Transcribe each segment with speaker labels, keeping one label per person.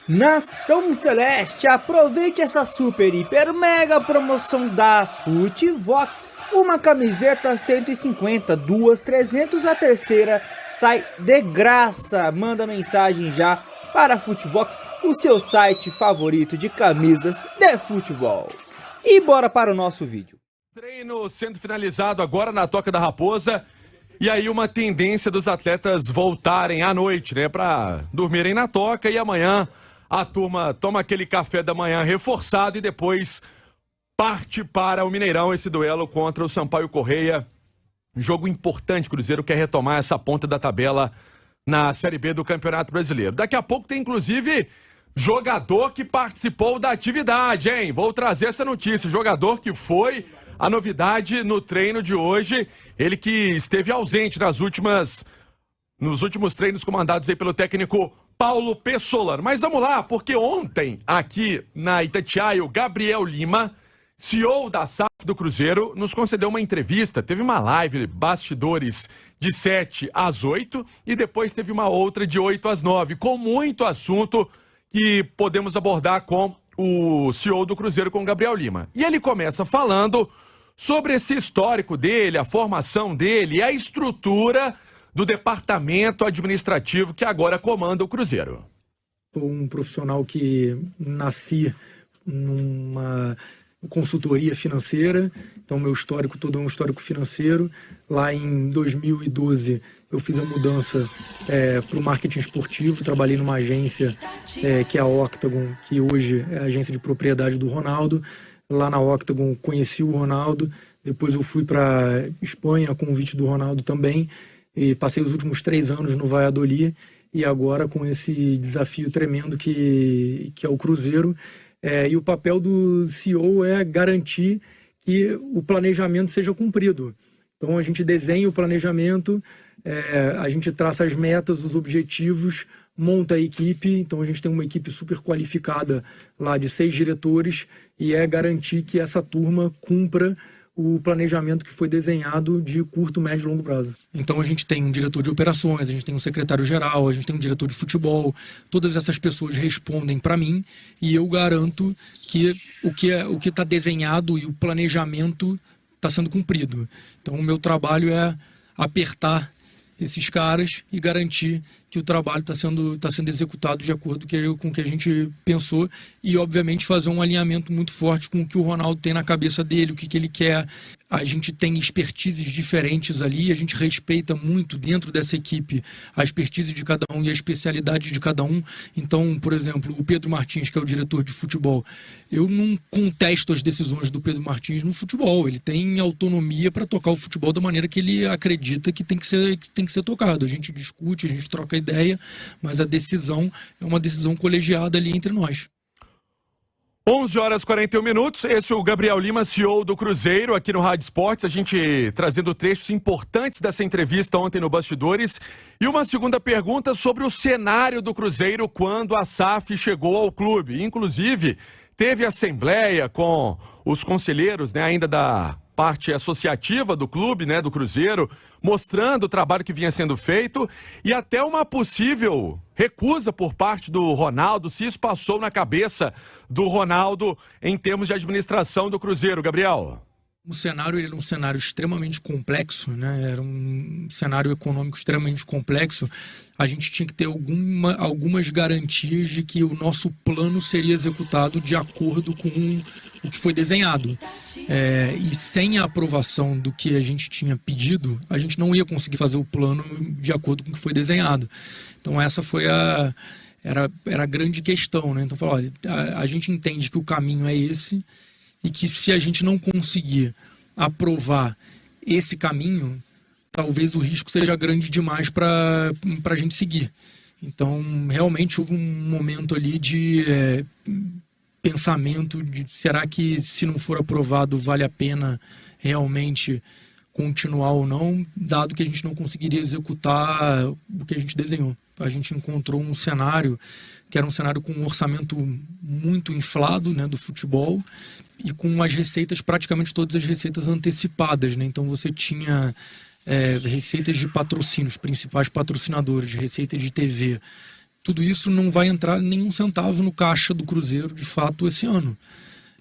Speaker 1: Nação Celeste, aproveite essa super, hiper, mega promoção da Futivox. Uma camiseta 150, duas 300, a terceira sai de graça. Manda mensagem já para a Futivox, o seu site favorito de camisas de futebol. E bora para o nosso vídeo.
Speaker 2: Treino sendo finalizado agora na Toca da Raposa. E aí uma tendência dos atletas voltarem à noite, né? Para dormirem na toca e amanhã a turma toma aquele café da manhã reforçado e depois parte para o Mineirão, esse duelo contra o Sampaio Corrêa. Um jogo importante, o Cruzeiro quer retomar essa ponta da tabela na Série B do Campeonato Brasileiro. Daqui a pouco tem inclusive jogador que participou da atividade, hein? Vou trazer essa notícia, jogador que foi a novidade no treino de hoje, ele que esteve ausente nos últimos treinos comandados aí pelo técnico Paulo Pessolano. Mas vamos lá, porque ontem, aqui na Itatiaia, o Gabriel Lima, CEO da SAF do Cruzeiro, nos concedeu uma entrevista. Teve uma live, bastidores, de 7 às 8 e depois teve uma outra de 8 às 9, com muito assunto que podemos abordar com o CEO do Cruzeiro, com o Gabriel Lima. E ele começa falando sobre esse histórico dele, a formação dele, a estrutura do departamento administrativo que agora comanda o Cruzeiro.
Speaker 3: Sou um profissional que nasci numa consultoria financeira, então meu histórico todo é um histórico financeiro. Lá em 2012 eu fiz a mudança para o marketing esportivo, trabalhei numa agência que é a Octagon, que hoje é a agência de propriedade do Ronaldo. Lá na Octagon conheci o Ronaldo, depois eu fui para Espanha a convite do Ronaldo também, e passei os últimos 3 anos no Valladolid, e agora com esse desafio tremendo que é o Cruzeiro. E o papel do CEO é garantir que o planejamento seja cumprido. Então a gente desenha o planejamento, a gente traça as metas, os objetivos, monta a equipe. Então a gente tem uma equipe super qualificada lá de 6 diretores e é garantir que essa turma cumpra o planejamento que foi desenhado de curto, médio e longo prazo. Então a gente tem um diretor de operações, a gente tem um secretário-geral, a gente tem um diretor de futebol. Todas essas pessoas respondem para mim e eu garanto que o que está desenhado e o planejamento está sendo cumprido. Então o meu trabalho é apertar esses caras e garantir que o trabalho está sendo executado de acordo com o que a gente pensou e, obviamente, fazer um alinhamento muito forte com o que o Ronaldo tem na cabeça dele, o que ele quer. A gente tem expertises diferentes ali, a gente respeita muito dentro dessa equipe a expertise de cada um e a especialidade de cada um. Então, por exemplo, o Pedro Martins, que é o diretor de futebol, eu não contesto as decisões do Pedro Martins no futebol. Ele tem autonomia para tocar o futebol da maneira que ele acredita que tem que ser tocado. A gente discute, a gente troca ideia, mas a decisão é uma decisão colegiada ali entre nós.
Speaker 2: 11h41, esse é o Gabriel Lima, CEO do Cruzeiro, aqui no Rádio Esportes, a gente trazendo trechos importantes dessa entrevista ontem no Bastidores. E uma segunda pergunta sobre o cenário do Cruzeiro quando a SAF chegou ao clube. Inclusive, teve assembleia com os conselheiros, né, ainda da parte associativa do clube, né, do Cruzeiro, mostrando o trabalho que vinha sendo feito e até uma possível recusa por parte do Ronaldo, se isso passou na cabeça do Ronaldo em termos de administração do Cruzeiro, Gabriel.
Speaker 3: O cenário era um cenário extremamente complexo, né? Era um cenário econômico extremamente complexo. A gente tinha que ter algumas garantias de que o nosso plano seria executado de acordo com o que foi desenhado. E sem a aprovação do que a gente tinha pedido, a gente não ia conseguir fazer o plano de acordo com o que foi desenhado. Então essa foi era a grande questão, né? Então falou, olha, a gente entende que o caminho é esse, e que se a gente não conseguir aprovar esse caminho, talvez o risco seja grande demais para a gente seguir. Então, realmente houve um momento ali de pensamento de será que se não for aprovado vale a pena realmente continuar ou não, dado que a gente não conseguiria executar o que a gente desenhou. A gente encontrou um cenário que era um cenário com um orçamento muito inflado, né, do futebol, e com as receitas, praticamente todas as receitas antecipadas, né? Então você tinha receitas de patrocínio, os principais patrocinadores, receita de TV, tudo isso não vai entrar nenhum centavo no caixa do Cruzeiro, de fato, esse ano.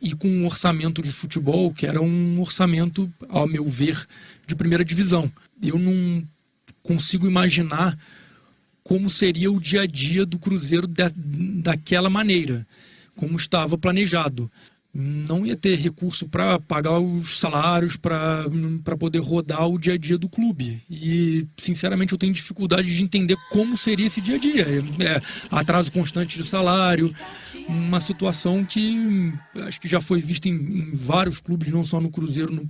Speaker 3: E com um orçamento de futebol que era um orçamento, ao meu ver, de primeira divisão. Eu não consigo imaginar como seria o dia a dia do Cruzeiro daquela maneira, como estava planejado. Não ia ter recurso para pagar os salários, para poder rodar o dia a dia do clube. E, sinceramente, eu tenho dificuldade de entender como seria esse dia a dia. Atraso constante de salário, uma situação que acho que já foi vista em vários clubes, não só no Cruzeiro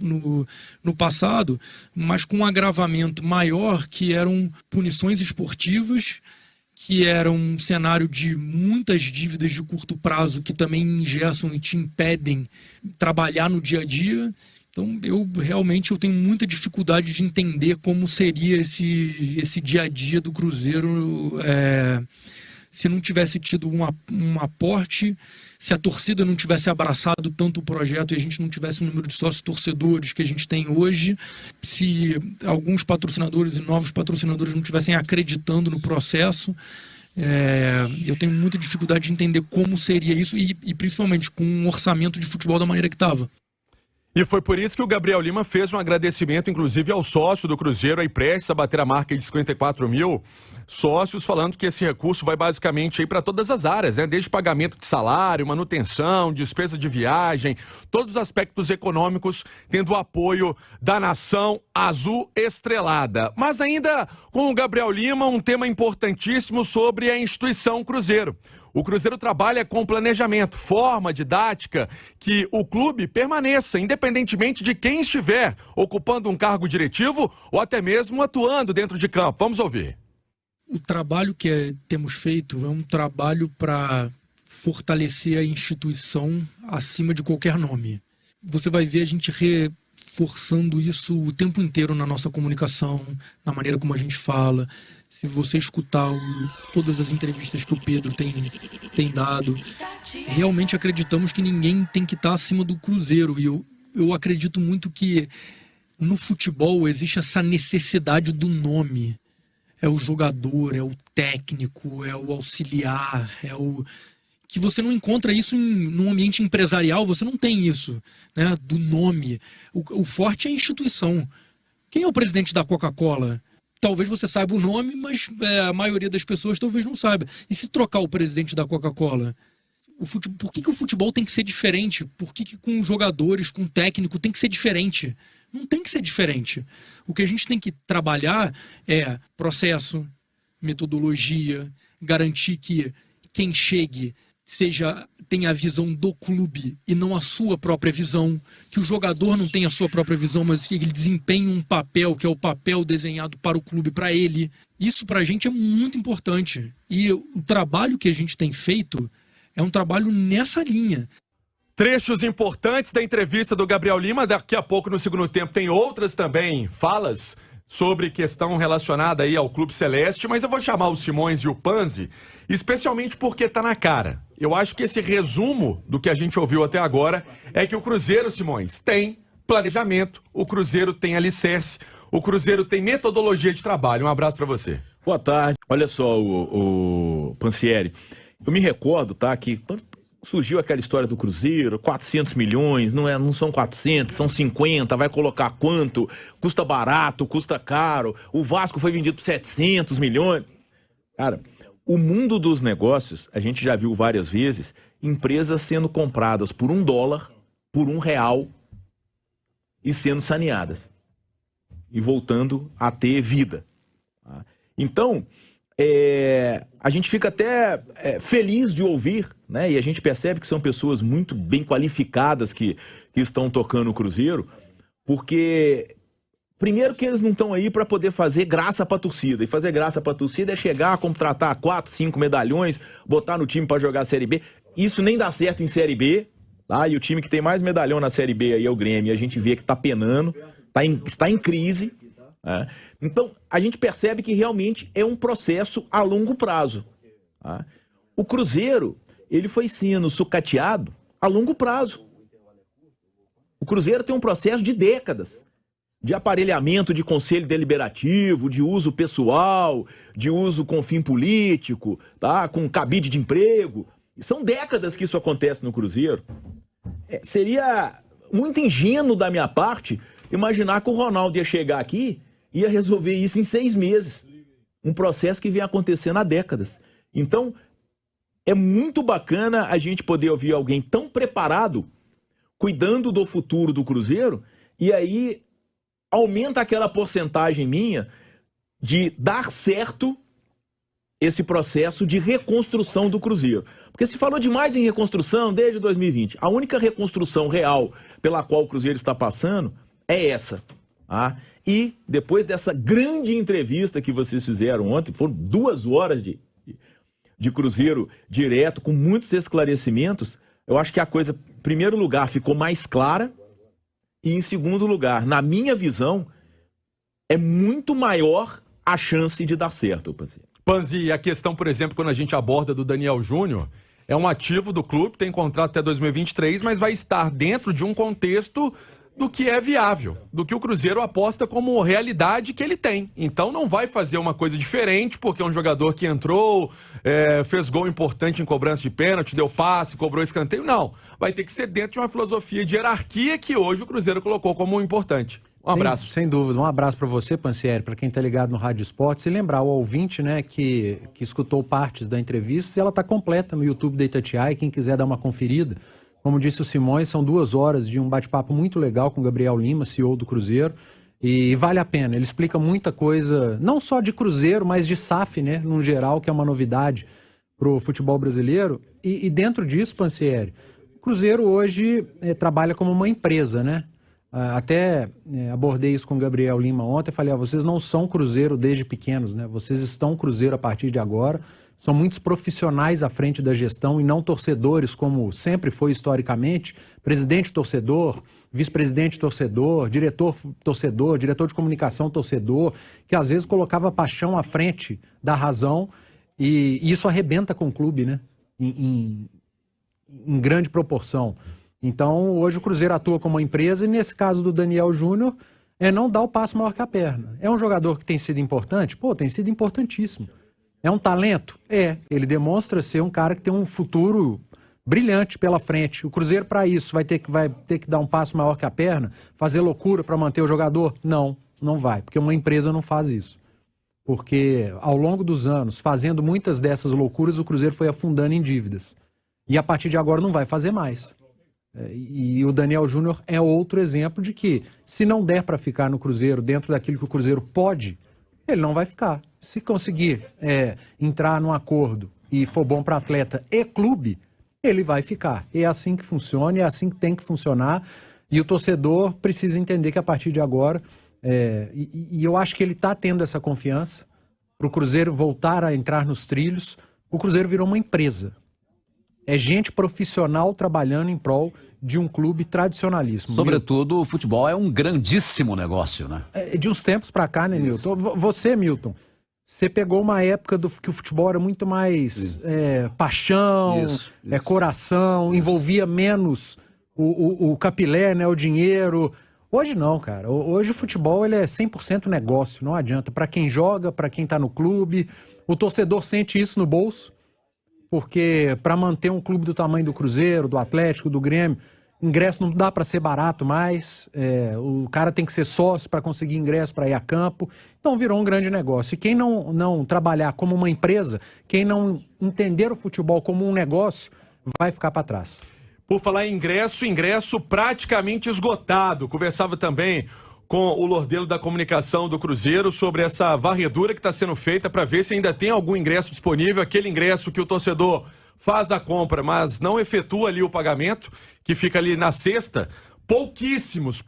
Speaker 3: no passado, mas com um agravamento maior, que eram punições esportivas, que era um cenário de muitas dívidas de curto prazo que também engessam e te impedem trabalhar no dia a dia. Então, eu tenho muita dificuldade de entender como seria esse dia a dia do Cruzeiro se não tivesse tido um aporte, se a torcida não tivesse abraçado tanto o projeto e a gente não tivesse o número de sócios torcedores que a gente tem hoje, se alguns patrocinadores e novos patrocinadores não estivessem acreditando no processo. Eu tenho muita dificuldade de entender como seria isso e principalmente com um orçamento de futebol da maneira que estava.
Speaker 2: E foi por isso que o Gabriel Lima fez um agradecimento, inclusive, ao sócio do Cruzeiro, aí prestes a bater a marca de 54 mil sócios, falando que esse recurso vai basicamente para todas as áreas, né? Desde pagamento de salário, manutenção, despesa de viagem, todos os aspectos econômicos, tendo o apoio da nação azul estrelada. Mas ainda com o Gabriel Lima, um tema importantíssimo sobre a instituição Cruzeiro. O Cruzeiro trabalha com planejamento, forma didática, que o clube permaneça, independentemente de quem estiver ocupando um cargo diretivo ou até mesmo atuando dentro de campo. Vamos ouvir.
Speaker 3: O trabalho que temos feito é um trabalho para fortalecer a instituição acima de qualquer nome. Você vai ver a gente reforçando isso o tempo inteiro na nossa comunicação, na maneira como a gente fala. Se você escutar todas as entrevistas que o Pedro tem dado, realmente acreditamos que ninguém tem que estar acima do Cruzeiro. E eu acredito muito que no futebol existe essa necessidade do nome. É o jogador, é o técnico, é o auxiliar, que você não encontra isso num ambiente empresarial, você não tem isso, né, do nome. O forte é a instituição. Quem é o presidente da Coca-Cola? Talvez você saiba o nome, mas a maioria das pessoas talvez não saiba. E se trocar o presidente da Coca-Cola? Por que o futebol tem que ser diferente? Por que com jogadores, com técnico, tem que ser diferente? Não tem que ser diferente. O que a gente tem que trabalhar é processo, metodologia, garantir que quem chegue tenha a visão do clube e não a sua própria visão, que o jogador não tenha a sua própria visão, mas que ele desempenhe um papel, que é o papel desenhado para o clube, para ele. Isso para a gente é muito importante. E o trabalho que a gente tem feito é um trabalho nessa linha.
Speaker 2: Trechos importantes da entrevista do Gabriel Lima. Daqui a pouco, no segundo tempo, tem outras também falas sobre questão relacionada aí ao Clube Celeste, mas eu vou chamar o Simões e o Panzi, especialmente porque tá na cara. Eu acho que esse resumo do que a gente ouviu até agora é que o Cruzeiro, Simões, tem planejamento, o Cruzeiro tem alicerce, o Cruzeiro tem metodologia de trabalho. Um abraço para você.
Speaker 4: Boa tarde. Olha só, o Pansieri, eu me recordo, tá, que quando surgiu aquela história do Cruzeiro, 400 milhões, não são 400, são 50, vai colocar quanto? Custa barato, custa caro, o Vasco foi vendido por 700 milhões. Cara, o mundo dos negócios, a gente já viu várias vezes, empresas sendo compradas por $1, por R$1 e sendo saneadas. E voltando a ter vida. Então, a gente fica até feliz de ouvir, né? E a gente percebe que são pessoas muito bem qualificadas que estão tocando o Cruzeiro, porque primeiro que eles não estão aí para poder fazer graça para a torcida, e fazer graça para a torcida é chegar, contratar 4, 5 medalhões, botar no time para jogar a Série B. Isso nem dá certo em Série B, tá? E o time que tem mais medalhão na Série B aí é o Grêmio, e a gente vê que está penando, está em crise. Então, a gente percebe que realmente é um processo a longo prazo. O Cruzeiro, ele foi sendo sucateado a longo prazo. O Cruzeiro tem um processo de décadas. de aparelhamento de conselho deliberativo, de uso pessoal, de uso com fim político, tá? Com cabide de emprego. São décadas que isso acontece no Cruzeiro. Seria muito ingênuo da minha parte imaginar que o Ronaldo ia chegar aqui e ia resolver isso em 6 meses. Um processo que vem acontecendo há décadas. Então, é muito bacana a gente poder ouvir alguém tão preparado, cuidando do futuro do Cruzeiro, e aí aumenta aquela porcentagem minha de dar certo esse processo de reconstrução do Cruzeiro. Porque se falou demais em reconstrução desde 2020. A única reconstrução real pela qual o Cruzeiro está passando é essa. Tá? E depois dessa grande entrevista que vocês fizeram ontem, foram 2 horas de Cruzeiro direto, com muitos esclarecimentos, eu acho que a coisa, em primeiro lugar, ficou mais clara, e em segundo lugar, na minha visão, é muito maior a chance de dar certo,
Speaker 2: Panzi, a questão, por exemplo, quando a gente aborda do Daniel Júnior, é um ativo do clube, tem contrato até 2023, mas vai estar dentro de um contexto do que é viável, do que o Cruzeiro aposta como realidade que ele tem. Então não vai fazer uma coisa diferente, porque é um jogador que entrou, fez gol importante em cobrança de pênalti, deu passe, cobrou escanteio. Não, vai ter que ser dentro de uma filosofia de hierarquia que hoje o Cruzeiro colocou como importante. Um abraço.
Speaker 5: Sem dúvida, um abraço para você, Pansieri, para quem tá ligado no Rádio Esporte. Se lembrar, o ouvinte, né, que escutou partes da entrevista, ela tá completa no YouTube da Itatiaia, quem quiser dar uma conferida. Como disse o Simões, são 2 horas de um bate-papo muito legal com o Gabriel Lima, CEO do Cruzeiro, e vale a pena. Ele explica muita coisa, não só de Cruzeiro, mas de SAF, né, no geral, que é uma novidade pro futebol brasileiro. E dentro disso, Pansieri, o Cruzeiro hoje trabalha como uma empresa, né? Até abordei isso com o Gabriel Lima ontem, falei, vocês não são Cruzeiro desde pequenos, né? Vocês estão Cruzeiro a partir de agora, são muitos profissionais à frente da gestão e não torcedores, como sempre foi historicamente, presidente torcedor, vice-presidente torcedor, diretor torcedor, diretor de comunicação torcedor, que às vezes colocava a paixão à frente da razão, e isso arrebenta com o clube, né? Em grande proporção. Então, hoje o Cruzeiro atua como uma empresa e nesse caso do Daniel Júnior, não dá o passo maior que a perna. É um jogador que tem sido importante? Pô, tem sido importantíssimo. É um talento? Ele demonstra ser um cara que tem um futuro brilhante pela frente. O Cruzeiro, para isso, vai ter que dar um passo maior que a perna? Fazer loucura para manter o jogador? Não vai, porque uma empresa não faz isso. Porque ao longo dos anos, fazendo muitas dessas loucuras, o Cruzeiro foi afundando em dívidas. E a partir de agora não vai fazer mais. E o Daniel Júnior é outro exemplo de que, se não der para ficar no Cruzeiro dentro daquilo que o Cruzeiro pode, ele não vai ficar. Se conseguir entrar num acordo e for bom para atleta e clube, ele vai ficar. É assim que funciona, é assim que tem que funcionar. E o torcedor precisa entender que a partir de agora, e eu acho que ele está tendo essa confiança para o Cruzeiro voltar a entrar nos trilhos. O Cruzeiro virou uma empresa. É gente profissional trabalhando em prol de um clube tradicionalíssimo.
Speaker 6: Sobretudo, o futebol é um grandíssimo negócio, né?
Speaker 5: De uns tempos pra cá, né, Milton? Você, Milton, você pegou uma época que o futebol era muito mais paixão, coração, envolvia menos o capilé, né, o dinheiro. Hoje não, cara. Hoje o futebol ele é 100% negócio, não adianta. Pra quem joga, pra quem tá no clube, o torcedor sente isso no bolso. Porque para manter um clube do tamanho do Cruzeiro, do Atlético, do Grêmio, ingresso não dá para ser barato mais, o cara tem que ser sócio para conseguir ingresso para ir a campo, então virou um grande negócio. E quem não trabalhar como uma empresa, quem não entender o futebol como um negócio, vai ficar para trás.
Speaker 2: Por falar em ingresso praticamente esgotado. Conversava também com o Lordelo da Comunicação do Cruzeiro sobre essa varredura que está sendo feita para ver se ainda tem algum ingresso disponível, aquele ingresso que o torcedor faz a compra, mas não efetua ali o pagamento, que fica ali na cesta. Pouquíssimos,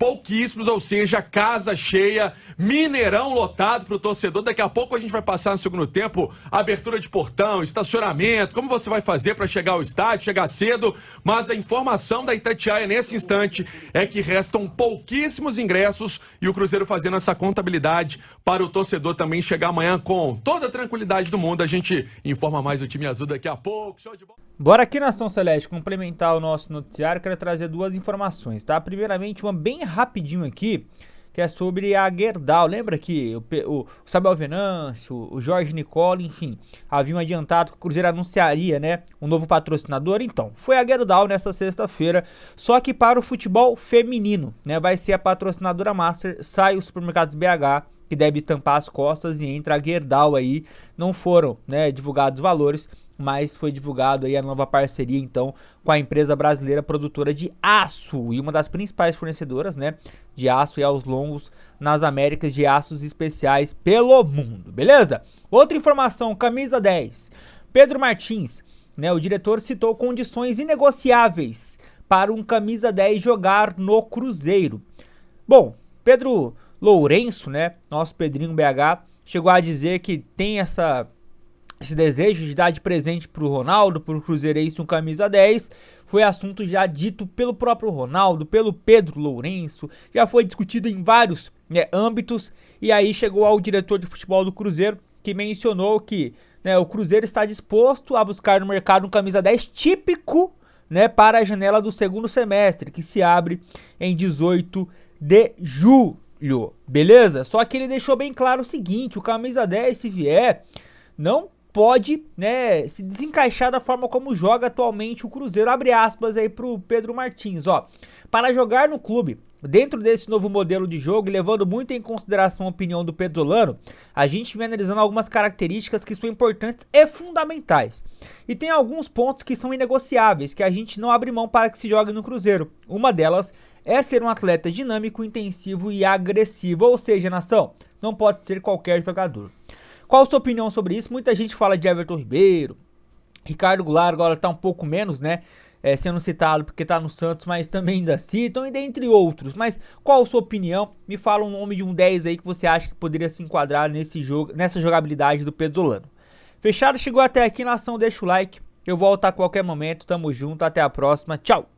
Speaker 2: ou seja, casa cheia, Mineirão lotado para o torcedor. Daqui a pouco a gente vai passar no segundo tempo, abertura de portão, estacionamento, como você vai fazer para chegar ao estádio, chegar cedo, mas a informação da Itatiaia nesse instante é que restam pouquíssimos ingressos e o Cruzeiro fazendo essa contabilidade para o torcedor também chegar amanhã com toda a tranquilidade do mundo. A gente informa mais o time azul daqui a pouco. Show de bola.
Speaker 7: Bora aqui, Nação Celeste, complementar o nosso noticiário. Quero trazer 2 informações, tá? Primeiramente, uma bem rapidinho aqui.
Speaker 1: que é sobre a Gerdau. Lembra que o Sabel Venâncio, o Jorge Nicola, enfim, haviam adiantado que o Cruzeiro anunciaria, né, um novo patrocinador? Então, foi a Gerdau nessa sexta-feira, só que para o futebol feminino, né, vai ser a patrocinadora master, sai o Supermercados BH, que deve estampar as costas, e entra a Gerdau aí. Não foram, né, divulgados valores, mas foi divulgado aí a nova parceria, então, com a empresa brasileira produtora de aço e uma das principais fornecedoras, né, de aço e aos longos nas Américas, de aços especiais pelo mundo, beleza? Outra informação, camisa 10, Pedro Martins, né, o diretor citou condições inegociáveis para um camisa 10 jogar no Cruzeiro. Bom, Pedro Lourenço, né, nosso Pedrinho BH, chegou a dizer que tem esse desejo de dar de presente pro Ronaldo, pro Cruzeirense, um camisa 10, foi assunto já dito pelo próprio Ronaldo, pelo Pedro Lourenço, já foi discutido em vários, né, âmbitos, e aí chegou ao diretor de futebol do Cruzeiro, que mencionou que, né, o Cruzeiro está disposto a buscar no mercado um camisa 10 típico, né, para a janela do segundo semestre, que se abre em 18 de julho, beleza? Só que ele deixou bem claro o seguinte, o camisa 10, se vier, não pode, né, se desencaixar da forma como joga atualmente o Cruzeiro, abre aspas aí pro Pedro Martins, ó. Para jogar no clube, dentro desse novo modelo de jogo e levando muito em consideração a opinião do Pezzolano, a gente vem analisando algumas características que são importantes e fundamentais. E tem alguns pontos que são inegociáveis, que a gente não abre mão para que se jogue no Cruzeiro. Uma delas é ser um atleta dinâmico, intensivo e agressivo, ou seja, nação, não pode ser qualquer jogador. Qual a sua opinião sobre isso? Muita gente fala de Everton Ribeiro, Ricardo Goulart agora tá um pouco menos, né, sendo citado porque tá no Santos, mas também ainda citam, e dentre outros. Mas qual a sua opinião? Me fala um nome de um 10 aí que você acha que poderia se enquadrar nesse jogo, nessa jogabilidade do Pezzolano. Fechado? Chegou até aqui, nação, deixa o like, eu volto a qualquer momento, tamo junto, até a próxima, tchau!